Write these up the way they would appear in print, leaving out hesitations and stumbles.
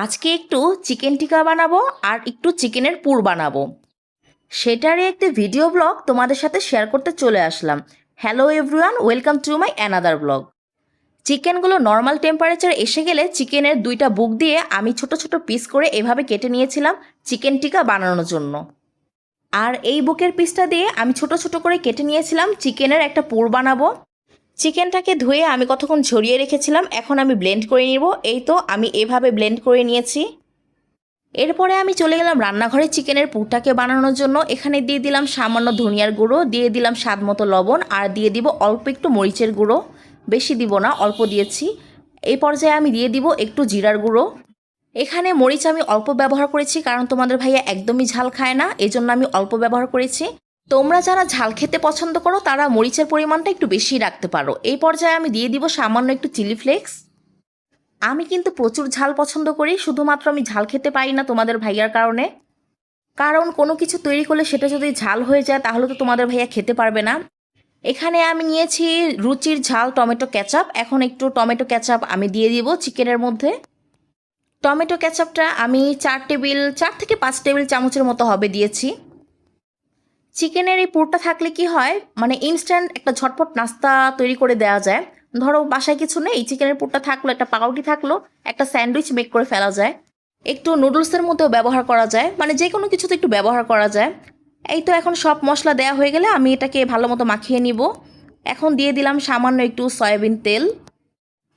আজকে একটু চিকেন টিকা বানাবো আর একটু চিকেনের পুর বানাবো। সেটারই একটি ভিডিও ব্লগ তোমাদের সাথে শেয়ার করতে চলে আসলাম। Hello everyone, welcome to my another blog. চিকেনগুলো নর্মাল টেম্পারেচার এসে গেলে চিকেনের দুইটা বুক দিয়ে আমি ছোট ছোট পিস করে এভাবে কেটে নিয়েছিলাম চিকেন টিকা বানানোর জন্য। আর এই বুকের পিসটা দিয়ে আমি ছোট ছোট করে কেটে নিয়েছিলাম চিকেনের একটা পুর বানাবো। চিকেনটাকে ধুয়ে আমি কতক্ষণ ঝরিয়ে রেখেছিলাম, এখন আমি ব্লেন্ড করে নিব। এই তো আমি এভাবে ব্লেন্ড করে নিয়েছি। এরপরে আমি চলে গেলাম রান্নাঘরে চিকেনের পুরটাকে বানানোর জন্য। এখানে দিয়ে দিলাম সামান্য ধনিয়ার গুঁড়ো, দিয়ে দিলাম স্বাদ মতো লবণ, আর দিয়ে দিব অল্প একটু মরিচের গুঁড়ো। বেশি দিব না, অল্প দিয়েছি। এই পর্যায়ে আমি দিয়ে দিব একটু জিরার গুঁড়ো। এখানে মরিচ আমি অল্প ব্যবহার করেছি, কারণ তোমাদের ভাইয়া একদমই ঝাল খায় না, এই জন্য আমি অল্প ব্যবহার করেছি। তোমরা যারা ঝাল খেতে পছন্দ করো তারা মরিচের পরিমাণটা একটু বেশি রাখতে পারো। এই পর্যায়ে আমি দিয়ে দিব সামান্য একটু চিলি ফ্লেক্স। আমি কিন্তু প্রচুর ঝাল পছন্দ করি, শুধুমাত্র আমি ঝাল খেতে পারি না তোমাদের ভাইয়ার কারণে। কারণ কোনো কিছু তৈরি করলে সেটা যদি ঝাল হয়ে যায় তাহলে তো তোমাদের ভাইয়া খেতে পারবে না। এখানে আমি নিয়েছি রুচির ঝাল টমেটো ক্যাচাপ। এখন একটু টমেটো ক্যাচাপ আমি দিয়ে দিব চিকেনের মধ্যে। টমেটো ক্যাচাপটা আমি 4 থেকে 5 টেবিল চামচের মতো হবে দিয়েছি। চিকেনের এই পুরটা থাকলে কি হয়, মানে ইনস্ট্যান্ট একটা ঝটপট নাস্তা তৈরি করে দেওয়া যায়। ধরো বাসায় কিছু নেই, চিকেনের পুরটা থাকলো, একটা পাউরুটি থাকলো, একটা স্যান্ডউইচ মেক করে ফেলা যায়। একটু নুডলসের মধ্যেও ব্যবহার করা যায়, মানে যে কোনো কিছুতে একটু ব্যবহার করা যায়। এই তো এখন সব মশলা দেওয়া হয়ে গেলে আমি এটাকে ভালো মতো মাখিয়ে নিব। এখন দিয়ে দিলাম সামান্য একটু সয়াবিন তেল।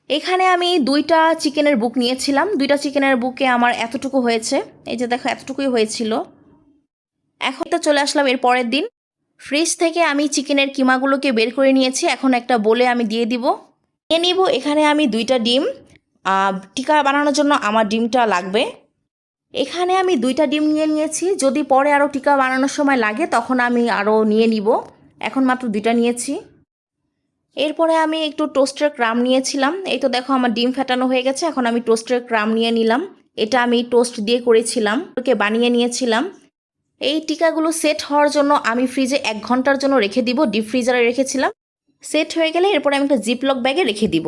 এখানে আমি 2টা চিকেনের বুক নিয়েছিলাম, 2টা চিকেনের বুকে আমার এতটুকু হয়েছে। এই যে দেখো, এতটুকুই হয়েছিল। এখন তো চলে আসলাম এর পরের দিন। ফ্রিজ থেকে আমি চিকেনের কিমাগুলোকে বের করে নিয়েছি, এখন একটা বোলে আমি দিয়ে দিব। নিয়ে নিব এখানে আমি 2টা ডিম। টিকা বানানোর জন্য আমার ডিমটা লাগবে। এখানে আমি 2টা ডিম নিয়ে নিয়েছি, যদি পরে আরও টিকা বানানোর সময় লাগে তখন আমি আরও নিয়ে নিব। এখন মাত্র 2টা নিয়েছি। এরপরে আমি একটু টোস্টের ক্রাম নিয়েছিলাম। এই তো দেখো আমার ডিম ফেটানো হয়ে গেছে, এখন আমি টোস্টের ক্রাম নিয়ে নিলাম। এটা আমি টোস্ট দিয়ে করেছিলাম, ওকে বানিয়ে নিয়েছিলাম। এই টিকাগুলো সেট হওয়ার জন্য আমি ফ্রিজে 1 ঘন্টার জন্য রেখে দিব, ডিপ ফ্রিজারে রেখেছিলাম। সেট হয়ে গেলে এরপরে আমি একটা জিপলক ব্যাগে রেখে দিব।